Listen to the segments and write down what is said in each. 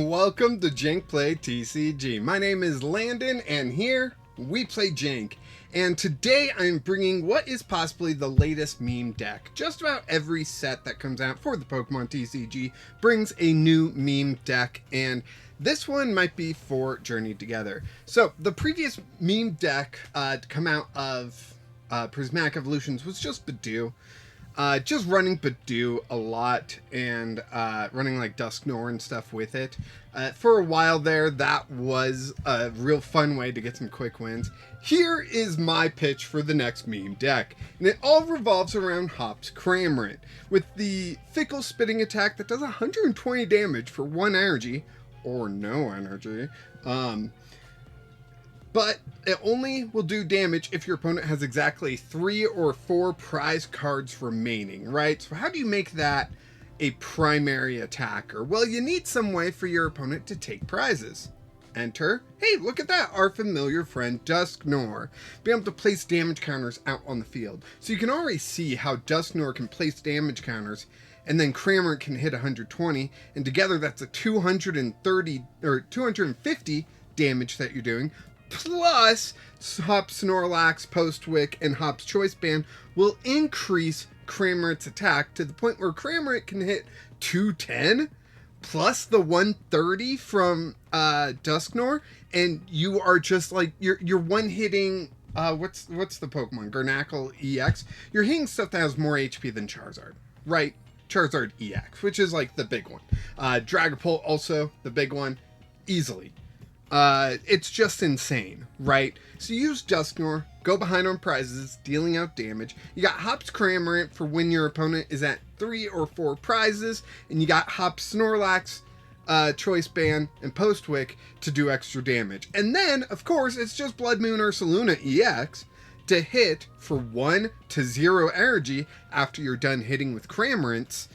Welcome to Jank Play TCG. My name is Landon, and here we play Jank. And today I'm bringing what is possibly the latest meme deck. Just about every set that comes out for the Pokemon TCG brings a new meme deck, and this one might be for Journey Together. So the previous meme deck to come out of Prismatic Evolutions was just Badoo. Just running Badoo a lot and running like Dusknoir and stuff with it. For a while there, that was a real fun way to get some quick wins. Here is my pitch for the next meme deck, and it all revolves around Hop's Cramorant, with the Fickle Spitting attack that does 120 damage for 1 energy, or no energy. But it only will do damage if your opponent has exactly 3 or 4 prize cards remaining, right? So how do you make that a primary attacker? Well, you need some way for your opponent to take prizes. Enter, hey, look at that, our familiar friend Dusknoir. Be able to place damage counters out on the field. So you can already see how Dusknoir can place damage counters, and then Cramorant can hit 120, and together that's a 230 or 250 damage that you're doing. Plus, Hop's Snorlax, Postwick, and Hop's Choice Band will increase Cramorant's attack to the point where Cramorant can hit 210 plus the 130 from Dusknoir, and you are just like you're one hitting what's the Pokemon? Garnackle EX. You're hitting stuff that has more HP than Charizard, right? Charizard EX, which is like the big one. Dragapult also the big one, easily. It's just insane, right? So you use Dusknoir, go behind on prizes, dealing out damage. You got Hop's Cramorant for when your opponent is at 3 or 4 prizes, and you got Hop's Snorlax, Choice Band, and Postwick to do extra damage. And then, of course, it's just Bloodmoon Ursaluna EX to hit for 1 to 0 energy after you're done hitting with Cramorants.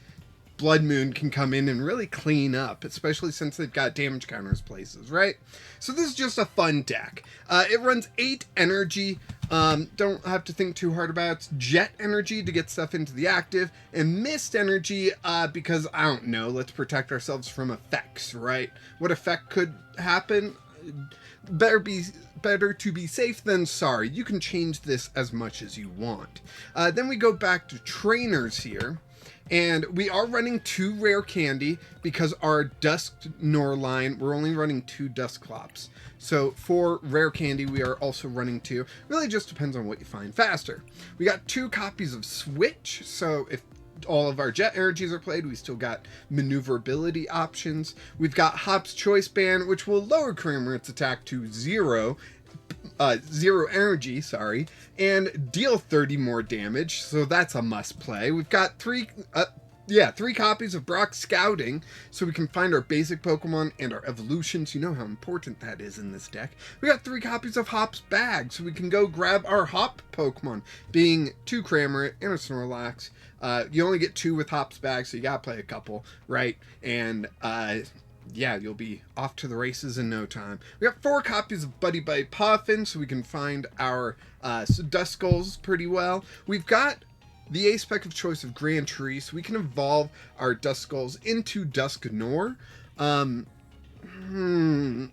Bloodmoon can come in and really clean up, especially since they've got damage counters places, right? So this is just a fun deck. It runs 8 energy. Don't have to think too hard about it. It's Jet energy to get stuff into the active, and Mist energy because, I don't know, let's protect ourselves from effects, right? What effect could happen? Better to be safe than sorry. You can change this as much as you want. Then we go back to trainers here. And we are running 2 Rare Candy because our Dusknoir line, we're only running 2 Dusclops. So for Rare Candy, we are also running 2. Really just depends on what you find faster. We got 2 copies of Switch, so if all of our Jet energies are played, we still got maneuverability options. We've got Hop's Choice Band, which will lower Cramorant's attack to 0 energy, sorry, and deal 30 more damage, so that's a must play. We've got 3 copies of Brock Scouting, so we can find our basic Pokemon and our evolutions. You know how important that is in this deck. We got 3 copies of Hop's Bag, so we can go grab our Hop Pokemon, being 2 Cramorant and a Snorlax. You only get 2 with Hop's Bag, so you gotta play a couple, right? And yeah, you'll be off to the races in no time. We got 4 copies of Buddy-Buddy Poffin, so we can find our Duskulls pretty well. We've got the A-Spec of choice of Grand Tree, so we can evolve our Duskulls into Dusknoir.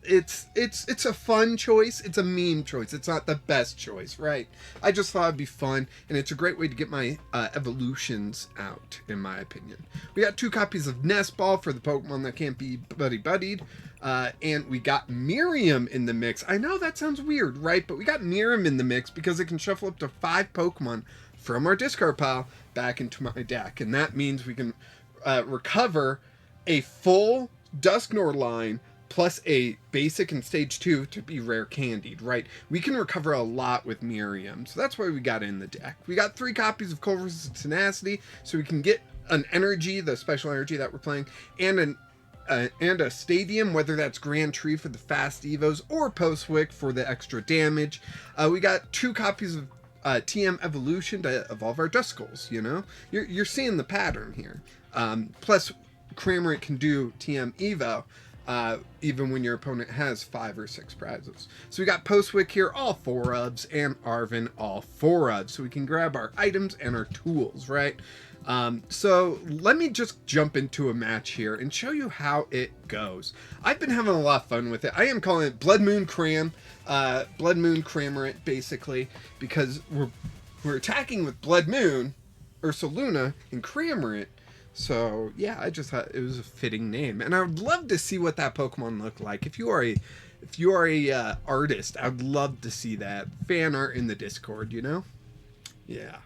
It's a fun choice. It's a meme choice. It's not the best choice, right? I just thought it'd be fun, and it's a great way to get my evolutions out, in my opinion. We got 2 copies of Nest Ball for the Pokemon that can't be buddy-buddied, and we got Miriam in the mix. I know that sounds weird, right? But we got Miriam in the mix because it can shuffle up to 5 Pokemon from our discard pile back into my deck, and that means we can recover a full Dusknoir line plus a basic and stage 2 to be rare candied, right? We can recover a lot with Miriam, so that's why we got it in the deck. We got 3 copies of Colress Tenacity, so we can get an energy, the special energy that we're playing, and a stadium, whether that's Grand Tree for the fast evos or Postwick for the extra damage. We got 2 copies of TM Evolution to evolve our Duskulls, you know? You're seeing the pattern here. Plus, Cramorant can do TM Evo, even when your opponent has 5 or 6 prizes. So we got Postwick here, all 4 ofs, and Arven, all 4 ofs. So we can grab our items and our tools, right? So let me just jump into a match here and show you how it goes. I've been having a lot of fun with it. I am calling it Bloodmoon Cramorant, basically, because we're attacking with Bloodmoon Ursaluna and Cramorant. So yeah, I just thought it was a fitting name, and I would love to see what that Pokemon looked like. If you are a artist, I would love to see that fan art in the Discord. You know? Yeah.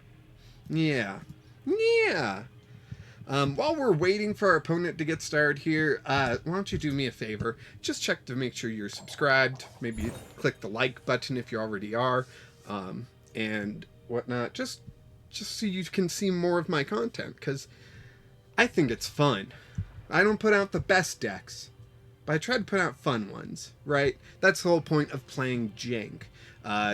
While we're waiting for our opponent to get started here, why don't you do me a favor? Just check to make sure you're subscribed. Maybe click the like button if you already are, and whatnot. Just so you can see more of my content, because I think it's fun. I don't put out the best decks, but I try to put out fun ones, right? That's the whole point of playing Jank.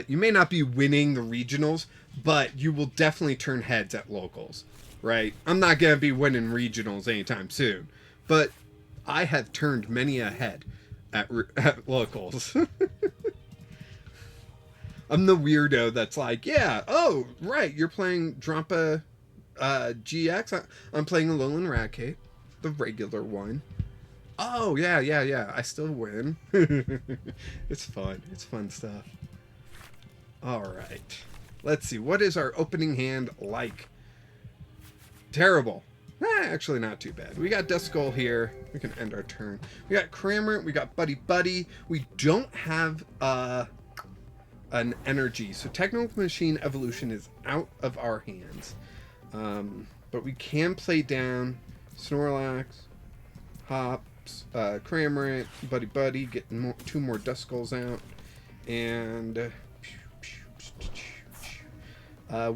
You may not be winning the regionals, but you will definitely turn heads at locals, right? I'm not going to be winning regionals anytime soon, but I have turned many a head at locals. I'm the weirdo that's like, yeah, oh, right, you're playing Drampa GX. I'm playing a Alolan Raticate, the regular one. Oh, yeah, I still win. It's fun. It's fun stuff. All right. Let's see. What is our opening hand like? Terrible. Actually, not too bad. We got Duskull here. We can end our turn. We got Cramorant. We got Buddy-Buddy. We don't have an energy. So Technical Machine Evolution is out of our hands. But we can play down Snorlax, Hops, Cramorant, Buddy-Buddy, getting two more Duskulls out. And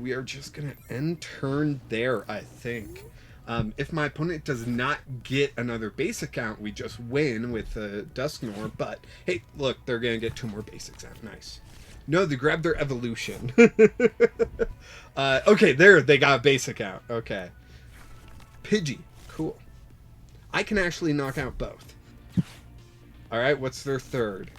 we are just going to end turn there, I think. If my opponent does not get another basic out, we just win with Dusknoir. But, hey, look, they're going to get two more basics out. Nice. No, they grabbed their evolution. Okay, there, they got a basic out. Okay. Pidgey. Cool. I can actually knock out both. Alright, what's their third?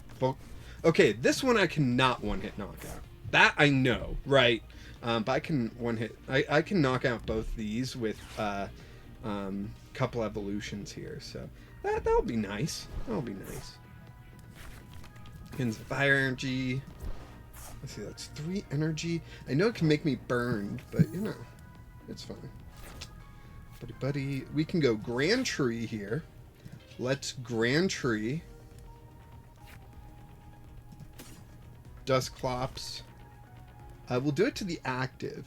Okay, this one I cannot one-hit knockout. That I know, right? But I can one-hit... I can knock out both these with couple evolutions here. So that'll be nice. That'll be nice. Pins Fire Energy. Let's see, that's 3 energy. I know it can make me burned, but, you know, it's fine. Buddy-Buddy. We can go Grand Tree here. Let's Grand Tree. Dusclops. We'll do it to the active.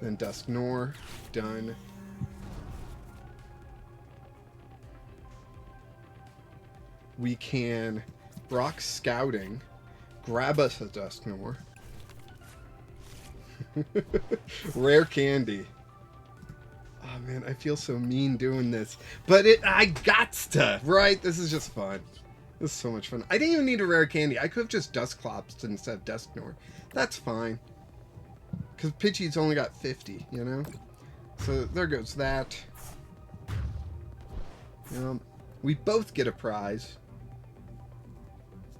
Then Dusknoir. Done. We can rock Scouting. Grab us a Dusknoir. Rare Candy. Oh man, I feel so mean doing this. But I gots to, right? This is just fun. This is so much fun. I didn't even need a Rare Candy. I could have just Dusclops instead of Dusknoir. That's fine. Because Pidgey's only got 50, you know? So there goes that. We both get a prize.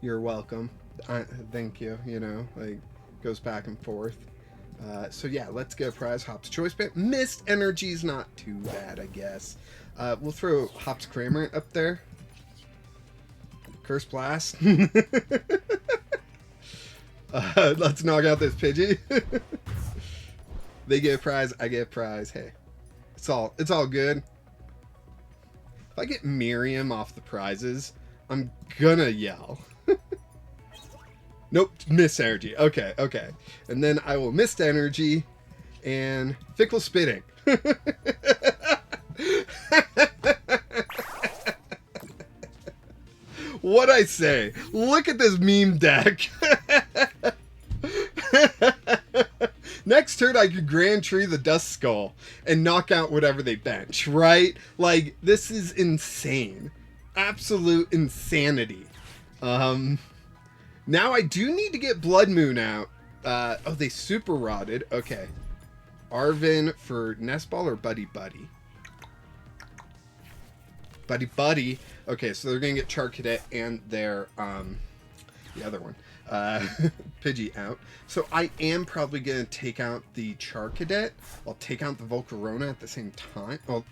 You're welcome. Thank you, you know? Like, goes back and forth. So yeah, let's get a prize. Hops Choice Band. Mist Energy's not too bad, I guess. We'll throw Hops Cramorant up there. Curse Blast. Let's knock out this Pidgey. They get a prize, I get a prize. Hey, it's all good. If I get Miriam off the prizes, I'm gonna yell. Nope, Mist Energy. Okay. And then I will Mist Energy and Fickle Spitting. What'd I say? Look at this meme deck. Next turn, I could Grand Tree the Duskull and knock out whatever they bench, right? Like, this is insane. Absolute insanity. Now I do need to get Bloodmoon out. Oh, they super rotted. Okay. Arven for Nest Ball or Buddy-Buddy? Buddy-Buddy. Okay, so they're going to get Charcadet and their the other one, Pidgey out. So I am probably going to take out the Charcadet. I'll take out the Volcarona at the same time. Well,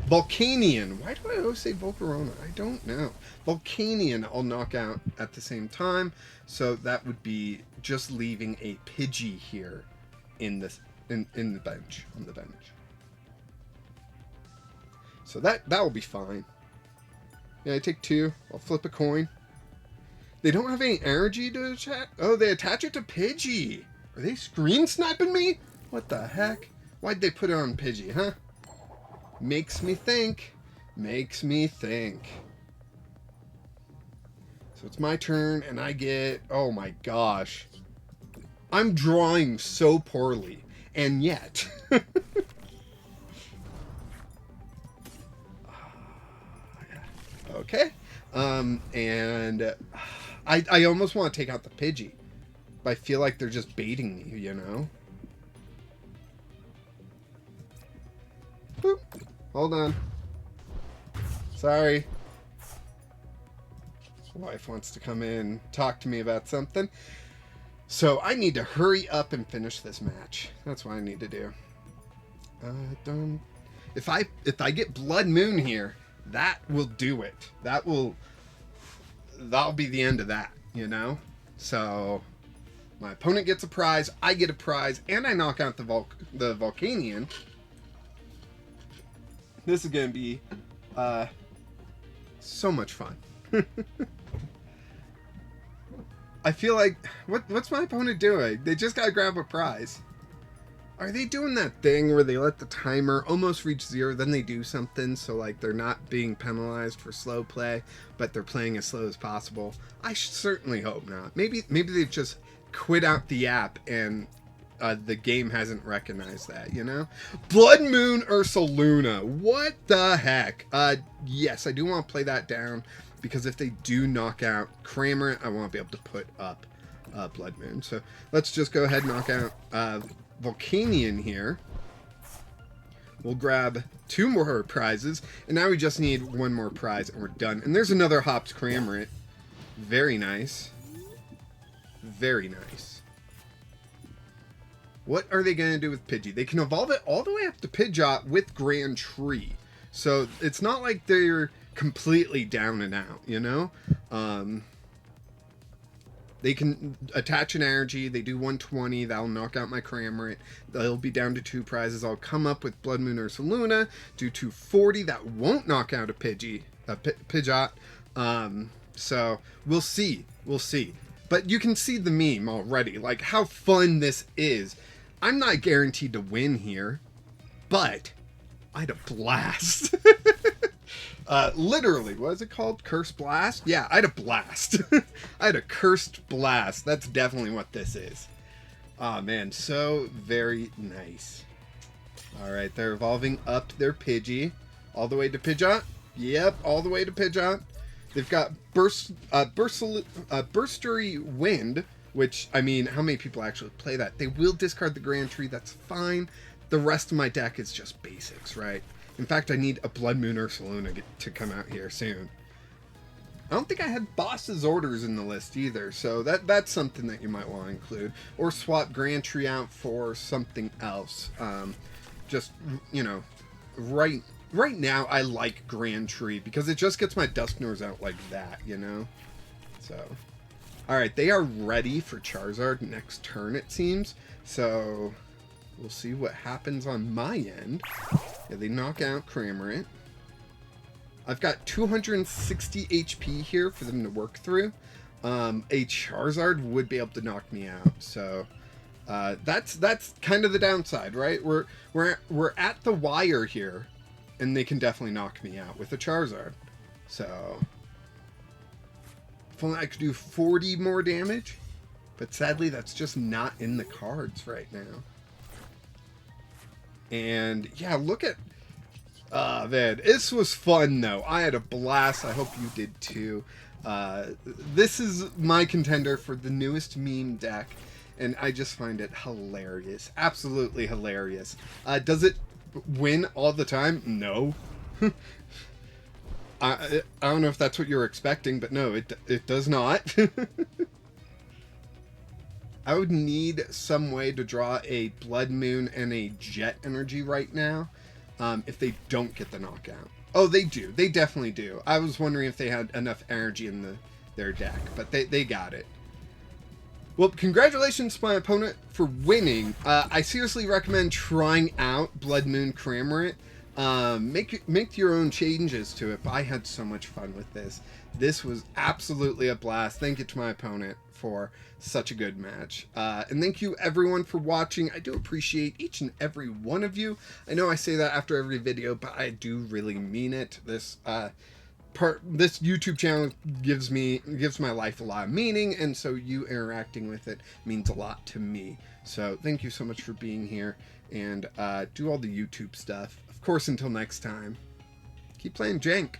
Volcanion. Why do I always say Volcarona? I don't know. Volcanion I'll knock out at the same time. So that would be just leaving a Pidgey here in this in the bench, on the bench. So that will be fine. Yeah, I take 2. I'll flip a coin. They don't have any energy to attach. Oh, they attach it to Pidgey. Are they screen sniping me? What the heck? Why'd they put it on Pidgey, huh? Makes me think. Makes me think. So it's my turn, and I get... Oh my gosh. I'm drawing so poorly. And yet... Okay. And I almost want to take out the Pidgey. But I feel like they're just baiting me, you know? Boop. Hold on. Sorry. Wife wants to come in, talk to me about something. So I need to hurry up and finish this match. That's what I need to do. If I get Bloodmoon here, that will do it. That'll be the end of that, you know? So my opponent gets a prize, I get a prize, and I knock out the Volcanion. This is going to be so much fun. I feel like, what's my opponent doing? They just got to grab a prize. Are they doing that thing where they let the timer almost reach 0, then they do something so like they're not being penalized for slow play, but they're playing as slow as possible? I certainly hope not. Maybe they've just quit out the app and the game hasn't recognized that, you know? Bloodmoon Ursaluna. What the heck? Yes, I do want to play that down because if they do knock out Cramorant, I want to be able to put up Bloodmoon. So let's just go ahead and knock out Volcanion here. We'll grab 2 more prizes, and now we just need 1 more prize and we're done. And there's another Hops Cramorant. Very nice. Very nice. What are they going to do with Pidgey? They can evolve it all the way up to Pidgeot with Grand Tree. So it's not like they're completely down and out, you know? They can attach an energy. They do 120. That'll knock out my Cramorant. They'll be down to 2 prizes. I'll come up with Bloodmoon Ursaluna. Do 240. That won't knock out a Pidgeot. So we'll see. We'll see. But you can see the meme already. Like how fun this is. I'm not guaranteed to win here, but I had a blast. Literally, what is it called? Cursed Blast? Yeah, I had a blast. I had a cursed blast. That's definitely what this is. Oh man, so very nice. Alright, they're evolving up their Pidgey. All the way to Pidgeot? Yep, all the way to Pidgeot. They've got Burstery Wind, which, I mean, how many people actually play that? They will discard the Grand Tree, that's fine. The rest of my deck is just basics, right? In fact, I need a Bloodmoon Ursaluna to come out here soon. I don't think I had Boss's Orders in the list either, so that's something that you might want to include. Or swap Grand Tree out for something else. Just, you know, right now I like Grand Tree because it just gets my Dusknoirs out like that, you know? So, alright, they are ready for Charizard next turn, it seems. So, we'll see what happens on my end. Yeah, they knock out Cramorant. I've got 260 HP here for them to work through. A Charizard would be able to knock me out, so that's kind of the downside, right? We're at the wire here, and they can definitely knock me out with a Charizard. So if only I could do 40 more damage, but sadly that's just not in the cards right now. And yeah, look at man, this was fun though. I had a blast. I hope you did too. This is my contender for the newest meme deck, and I just find it hilarious. Absolutely hilarious. Does it win all the time? No. I don't know if that's what you're expecting, but no, it does not. I would need some way to draw a Bloodmoon and a Jet Energy right now, if they don't get the knockout. Oh, they do. They definitely do. I was wondering if they had enough energy in their deck, but they got it. Well, congratulations to my opponent for winning. I seriously recommend trying out Bloodmoon Cramorant. Make your own changes to it, but I had so much fun with this. This was absolutely a blast. Thank you to my opponent for such a good match. And thank you everyone for watching. I do appreciate each and every one of you. I know I say that after every video, but I do really mean it. This YouTube channel gives my life a lot of meaning, and so you interacting with it means a lot to me. So thank you so much for being here, and do all the YouTube stuff. Of course, until next time, keep playing Jank.